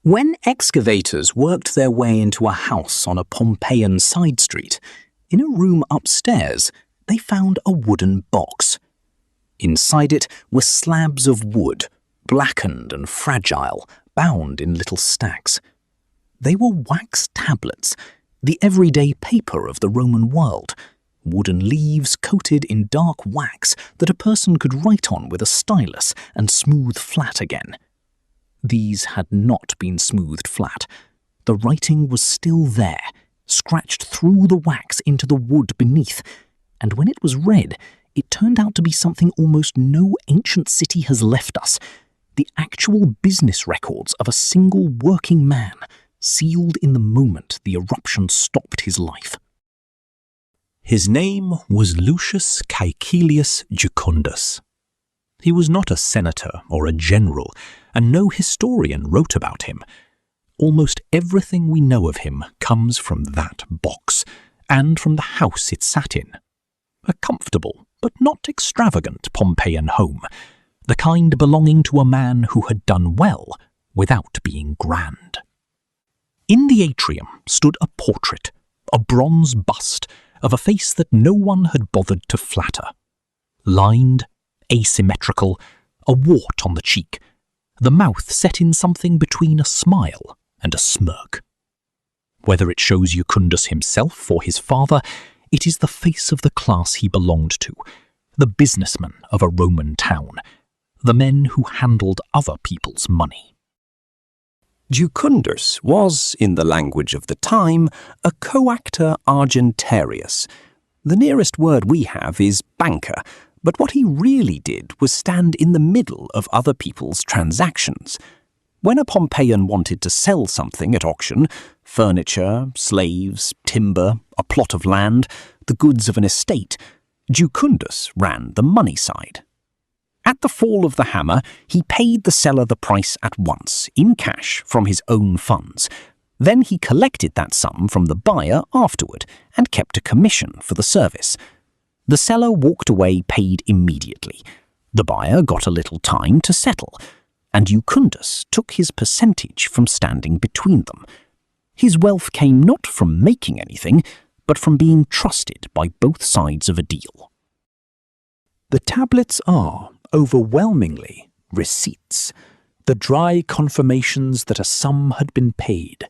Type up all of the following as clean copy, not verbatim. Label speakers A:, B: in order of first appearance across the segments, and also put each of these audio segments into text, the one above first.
A: When excavators worked their way into a house on a Pompeian side street, in a room upstairs, they found a wooden box. Inside it were slabs of wood, blackened and fragile, bound in little stacks. They were wax tablets, the everyday paper of the Roman world, wooden leaves coated in dark wax that a person could write on with a stylus and smooth flat again. These had not been smoothed flat. The writing was still there, scratched through the wax into the wood beneath, and when it was read, it turned out to be something almost no ancient city has left us, the actual business records of a single working man, sealed in the moment the eruption stopped his life.
B: His name was Lucius Caecilius Jucundus. He was not a senator or a general, and no historian wrote about him. Almost everything we know of him comes from that box, and from the house it sat in. A comfortable, but not extravagant Pompeian home, the kind belonging to a man who had done well without being grand. In the atrium stood a portrait, a bronze bust, of a face that no one had bothered to flatter. Lined, asymmetrical, a wart on the cheek, the mouth set in something between a smile and a smirk. Whether it shows Jucundus himself or his father, it is the face of the class he belonged to, the businessmen of a Roman town, the men who handled other people's money.
C: Jucundus was, in the language of the time, a coactor argentarius. The nearest word we have is banker, but what he really did was stand in the middle of other people's transactions. When a Pompeian wanted to sell something at auction, furniture, slaves, timber, a plot of land, the goods of an estate, Jucundus ran the money side. At the fall of the hammer, he paid the seller the price at once, in cash from his own funds. Then he collected that sum from the buyer afterward and kept a commission for the service. The seller walked away paid immediately. The buyer got a little time to settle, and Jucundus took his percentage from standing between them. His wealth came not from making anything, but from being trusted by both sides of a deal.
B: The tablets are, overwhelmingly, receipts, the dry confirmations that a sum had been paid.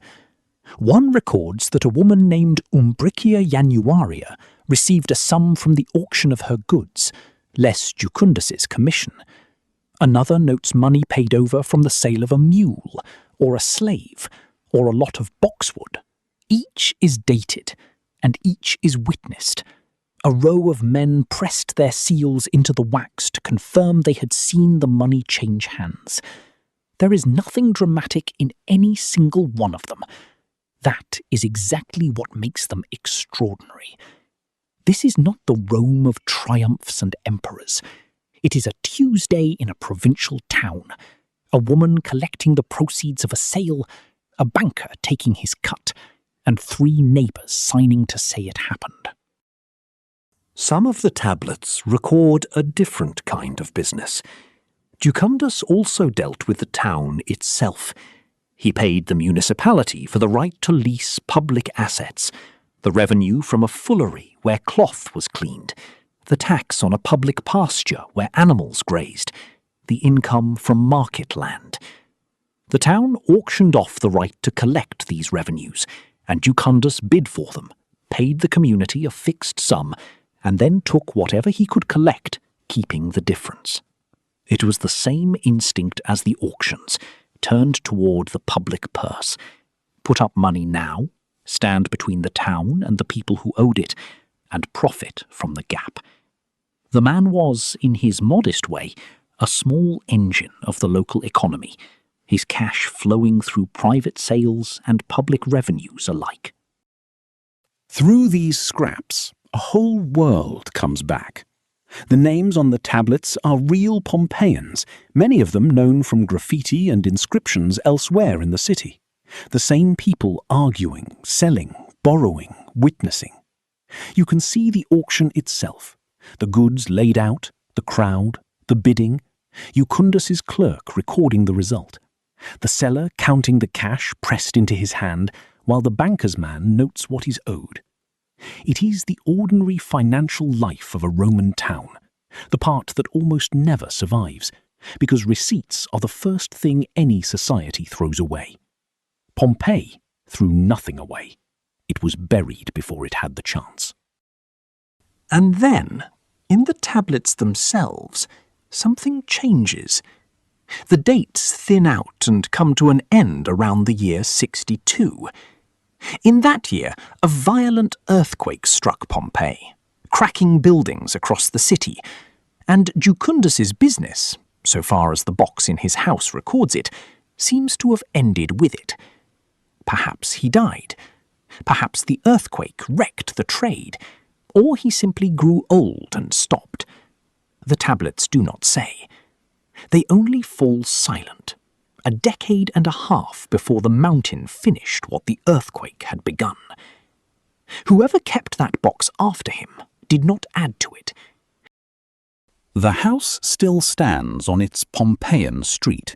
B: One records that a woman named Umbricia Januaria received a sum from the auction of her goods, less Jucundus's commission. Another notes money paid over from the sale of a mule, or a slave, or a lot of boxwood. Each is dated, and each is witnessed. A row of men pressed their seals into the wax to confirm they had seen the money change hands. There is nothing dramatic in any single one of them. That is exactly what makes them extraordinary. This is not the Rome of triumphs and emperors. It is a Tuesday in a provincial town, a woman collecting the proceeds of a sale, a banker taking his cut, and 3 neighbours signing to say it happened.
D: Some of the tablets record a different kind of business. Jucundus also dealt with the town itself. He paid the municipality for the right to lease public assets, the revenue from a fullery where cloth was cleaned, the tax on a public pasture where animals grazed, the income from market land. The town auctioned off the right to collect these revenues, and Jucundus bid for them, paid the community a fixed sum, and then took whatever he could collect, keeping the difference. It was the same instinct as the auctions, turned toward the public purse. Put up money now, stand between the town and the people who owed it, and profit from the gap. The man was, in his modest way, a small engine of the local economy, his cash flowing through private sales and public revenues alike.
E: Through these scraps, a whole world comes back. The names on the tablets are real Pompeians, many of them known from graffiti and inscriptions elsewhere in the city. The same people arguing, selling, borrowing, witnessing. You can see the auction itself, the goods laid out, the crowd, the bidding, Jucundus's clerk recording the result. the seller counting the cash pressed into his hand while the banker's man notes what is owed. It is the ordinary financial life of a Roman town, the part that almost never survives, because receipts are the first thing any society throws away. Pompeii threw nothing away. It was buried before it had the chance.
B: And then, in the tablets themselves, something changes. The dates thin out and come to an end around the year 62. In that year, a violent earthquake struck Pompeii, cracking buildings across the city, and Jucundus's business, so far as the box in his house records it, seems to have ended with it. Perhaps he died. Perhaps the earthquake wrecked the trade, or he simply grew old and stopped. The tablets do not say. They only fall silent, a decade and a half before the mountain finished what the earthquake had begun. Whoever kept that box after him did not add to it.
A: The house still stands on its Pompeian street,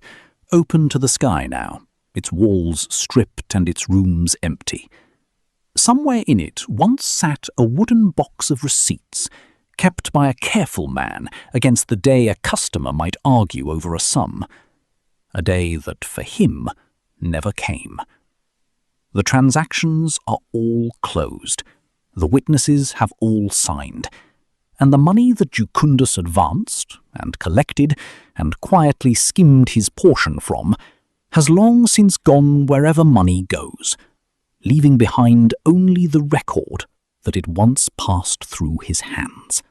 A: open to the sky now, its walls stripped and its rooms empty. Somewhere in it once sat a wooden box of receipts, kept by a careful man against the day a customer might argue over a sum, a day that for him never came. The transactions are all closed, the witnesses have all signed, and the money that Jucundus advanced and collected and quietly skimmed his portion from has long since gone wherever money goes, leaving behind only the record that it once passed through his hands.